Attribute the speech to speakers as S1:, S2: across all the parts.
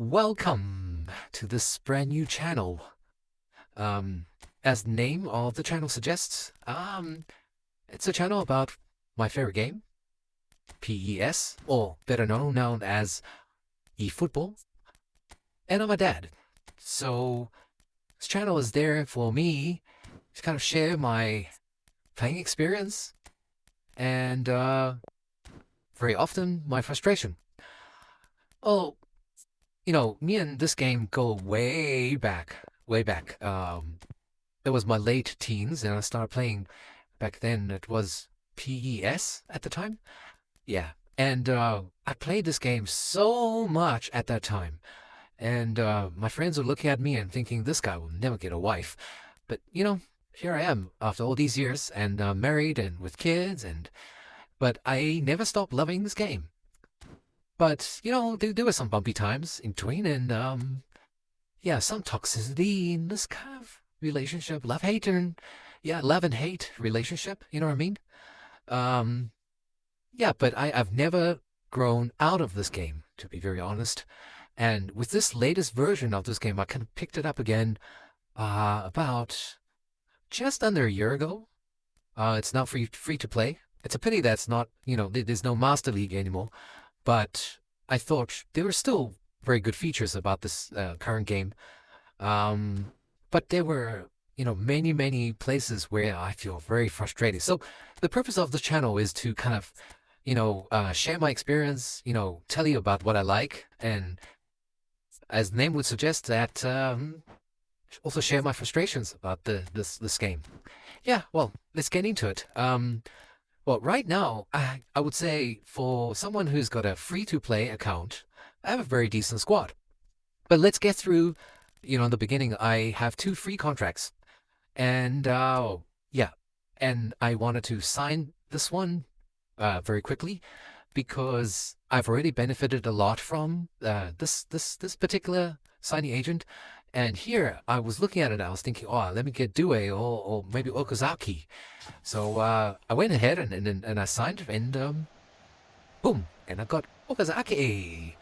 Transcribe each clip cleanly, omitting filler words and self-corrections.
S1: Welcome to this brand new channel. Um, as the name of the channel suggests, it's a channel about my favorite game, PES, or better known as eFootball, and I'm a dad. So this channel is there for me to kind of share my playing experience and very often my frustration. Oh, me and this game go way back, way back. It was my late teens, and I started playing back then. It was PES at the time. Yeah. And I played this game so much at that time. And my friends were looking at me and thinking, this guy will never get a wife. But, here I am after all these years and married and with kids. But I never stopped loving this game. But, there were some bumpy times in between. And, some toxicity in this kind of relationship, love and hate relationship, you know what I mean? But I've never grown out of this game, to be very honest. And with this latest version of this game, I kind of picked it up again about just under a year ago. It's now free to play. It's a pity that's not, there's no Master League anymore. But I thought there were still very good features about this current game. But there were, many, many places where I feel very frustrated. So the purpose of the channel is to kind of, share my experience, tell you about what I like. And as the name would suggest, that also share my frustrations about this game. Yeah, well, let's get into it. Well, right now, I would say for someone who's got a free-to-play account, I have a very decent squad. But let's get through, in the beginning, I have 2 free contracts. And, and I wanted to sign this one very quickly because I've already benefited a lot from this particular signing agent. And here, I was looking at it, I was thinking, oh, let me get Due or maybe Okazaki. So I went ahead and I signed, and boom, and I got Okazaki.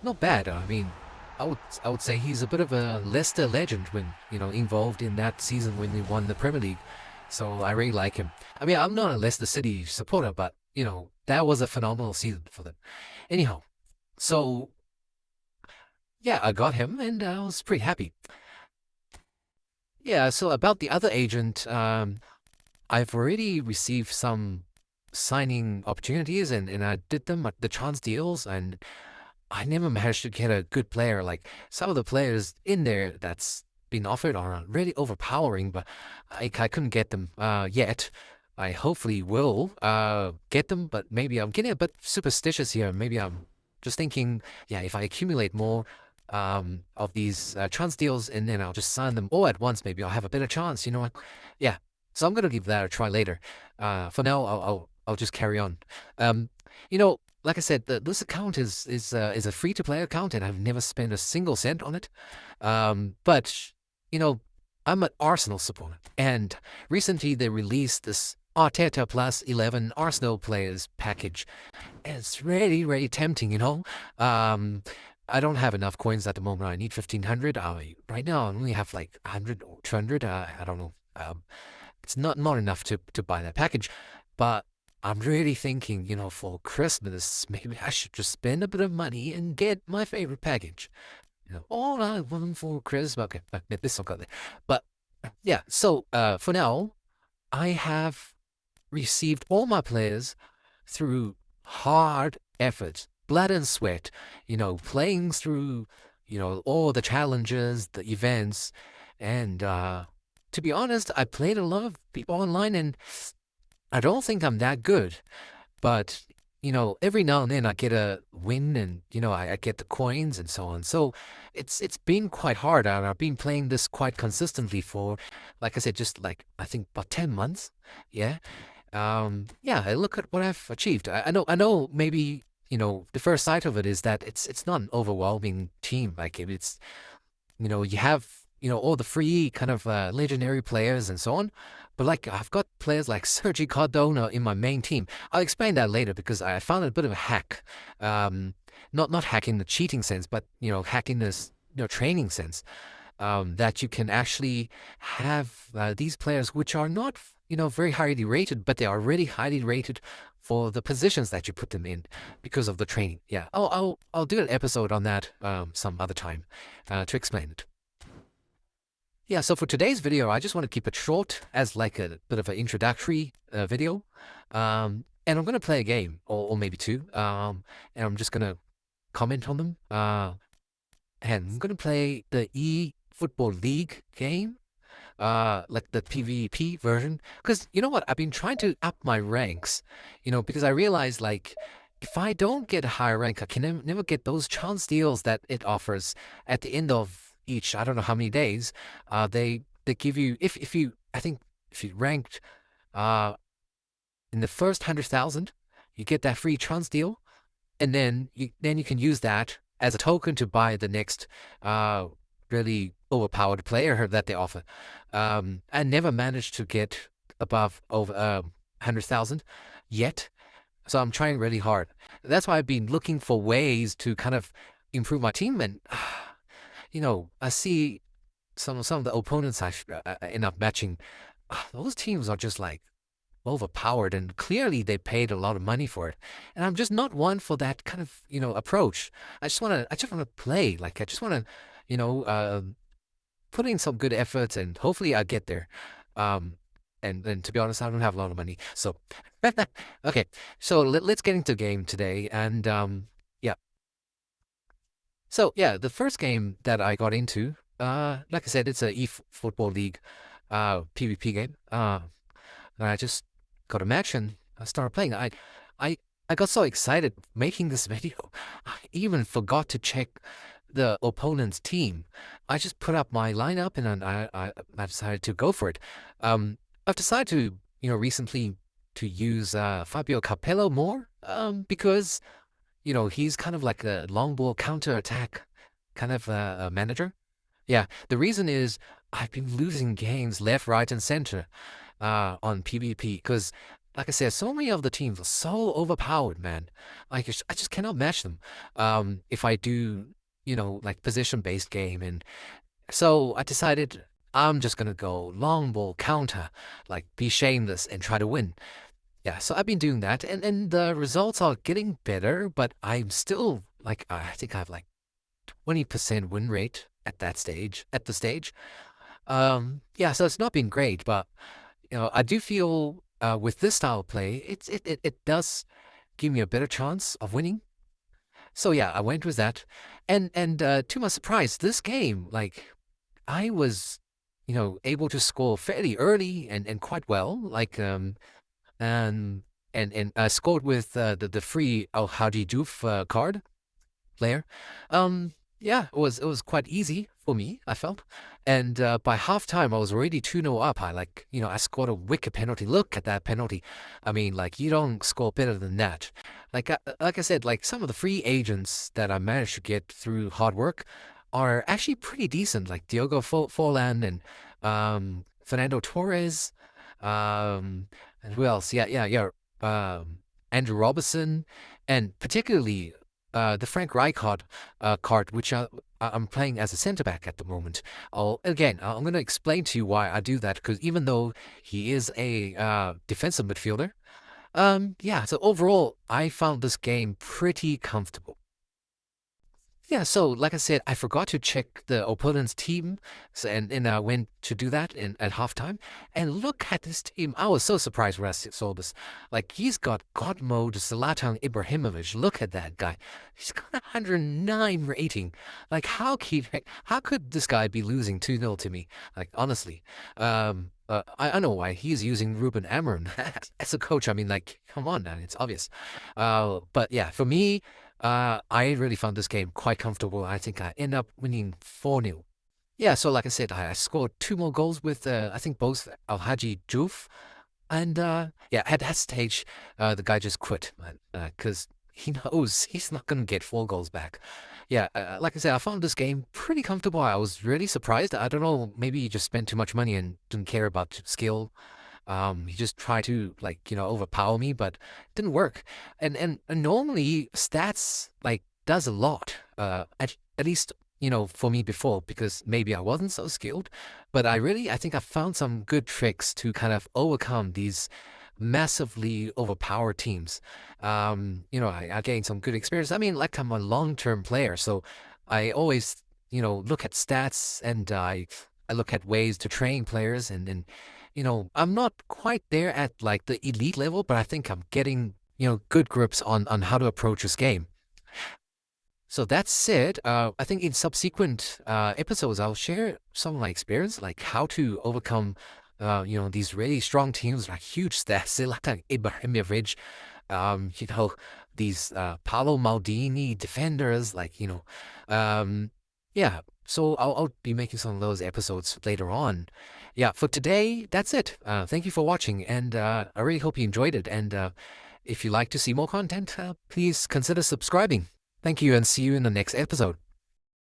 S1: Not bad. I mean, I would say he's a bit of a Leicester legend when involved in that season when they won the Premier League. So I really like him. I mean, I'm not a Leicester City supporter, but that was a phenomenal season for them. Anyhow, so yeah, I got him, and I was pretty happy. Yeah, so about the other agent, I've already received some signing opportunities, and I did them at the chance deals, and I never managed to get a good player. Like some of the players in there that's been offered are really overpowering, but I couldn't get them yet. I hopefully will get them, but maybe I'm getting a bit superstitious here. Maybe I'm just thinking, yeah, if I accumulate more of these chance deals, and then I'll just sign them all at once, maybe I'll have a better chance. You know what? Yeah. So I'm gonna give that a try later. For now, I'll just carry on. Like I said, this account is a free to play account, and I've never spent a single cent on it. But I'm an Arsenal supporter, and recently they released this Arteta plus 11 Arsenal players package. And it's really, really tempting, I don't have enough coins at the moment. I need 1,500. Right now, I only have like 100 or 200. I don't know. It's not enough to buy that package. But I'm really thinking, for Christmas, maybe I should just spend a bit of money and get my favorite package. All I want for Christmas. Okay, this one got there. But yeah, so for now, I have received all my players through hard effort, blood and sweat, playing through, all the challenges, the events. And to be honest, I played a lot of people online, and I don't think I'm that good. But, every now and then I get a win, and, I get the coins and so on. So it's been quite hard. And I've been playing this quite consistently for, like I said, just like, I think about 10 months. Yeah. I look at what I've achieved. I know maybe, the first sight of it is that it's not an overwhelming team. Like it's, you have, all the free kind of legendary players and so on. But like I've got players like Sergi Cardona in my main team. I'll explain that later because I found it a bit of a hack. not hacking the cheating sense, but hacking this training sense, that you can actually have these players which are not very highly rated, but they are really highly rated for the positions that you put them in because of the training. Yeah, I'll do an episode on that some other time to explain it. Yeah, so for today's video, I just want to keep it short as like a bit of an introductory video. And I'm going to play a game, or maybe two, and I'm just going to comment on them. And I'm going to play the eFootball League game, like the PvP version. Because you know what? I've been trying to up my ranks, because I realized like if I don't get a higher rank, I can never get those chance deals that it offers at the end of each, I don't know how many days. They give you, if you, I think if you ranked uh in the first 100,000, you get that free chance deal, and then you can use that as a token to buy the next really overpowered player that they offer. I never managed to get above over 100,000 yet, so I'm trying really hard. That's why I've been looking for ways to kind of improve my team, and I see some of the opponents I end up matching. Those teams are just like overpowered, and clearly they paid a lot of money for it. And I'm just not one for that kind of approach. I just want to play. Like I just want to put in some good efforts, and hopefully I get there. And to be honest, I don't have a lot of money, so okay. So let's get into the game today, and yeah. So yeah, the first game that I got into, like I said, it's a eFootball League PvP game. And I just got a match and I started playing. I, I got so excited making this video, I even forgot to check the opponent's team. I just put up my lineup and then I decided to go for it. I've decided to, recently to use Fabio Capello more, because, he's kind of like a long ball counter attack kind of a manager. Yeah, the reason is I've been losing games left, right, and center on PvP because, like I said, so many of the teams are so overpowered, man. Like I just cannot match them. If I do, like position-based game, and so I decided I'm just gonna go long ball counter, like be shameless and try to win. Yeah, so I've been doing that, and the results are getting better, but I'm still like I think I have like 20% win rate at that stage, at the stage. Yeah, so it's not been great, but I do feel with this style of play, it does give me a better chance of winning. So yeah, I went with that, and to my surprise, this game, like I was, able to score fairly early and quite well, like and and I scored with the free Al Haji Diouf card player. Yeah, it was quite easy for me, I felt. And by halftime, I was already 2-0 up. I scored a wicked penalty. Look at that penalty. I mean, like, you don't score better than that. Like I said, like, some of the free agents that I managed to get through hard work are actually pretty decent, like Diogo Forlan and Fernando Torres. And who else? Yeah. Andrew Robertson, and particularly the Frank Rijkaard card, which I'm playing as a centre back at the moment. I'm going to explain to you why I do that, because even though he is a defensive midfielder, yeah. So overall, I found this game pretty comfortable. Yeah, so like I said, I forgot to check the opponent's team, so, and I went to do that at halftime. And look at this team. I was so surprised when I saw this. Like, he's got God mode Zlatan Ibrahimovic. Look at that guy. He's got 109 rating. Like, how could this guy be losing 2-0 to me? Like, honestly. I know why. He's using Ruben Amorim as a coach. I mean, like, come on, man. It's obvious. But yeah, for me, I really found this game quite comfortable. I think I end up winning 4-0. Yeah, so like I said, I scored two more goals with, I think, both Al Haji Diouf. And yeah, at that stage, the guy just quit, man, because he knows he's not going to get 4 goals back. Yeah, like I said, I found this game pretty comfortable. I was really surprised. I don't know, maybe he just spent too much money and didn't care about skill. He just tried to, like, overpower me, but it didn't work. And normally stats like does a lot. At least for me before, because maybe I wasn't so skilled, but I think I found some good tricks to kind of overcome these massively overpowered teams. I gained some good experience. I mean, like I'm a long-term player, so I always look at stats, and I look at ways to train players, and I'm not quite there at like the elite level, but I think I'm getting good grips on how to approach this game. So that said, I think in subsequent episodes, I'll share some of my experience, like how to overcome, these really strong teams, like huge stats, like Ibrahimovic, you know, these Paolo Maldini defenders, like, yeah. So I'll be making some of those episodes later on. Yeah, for today, that's it. Thank you for watching, and I really hope you enjoyed it. And if you like to see more content, please consider subscribing. Thank you, and see you in the next episode.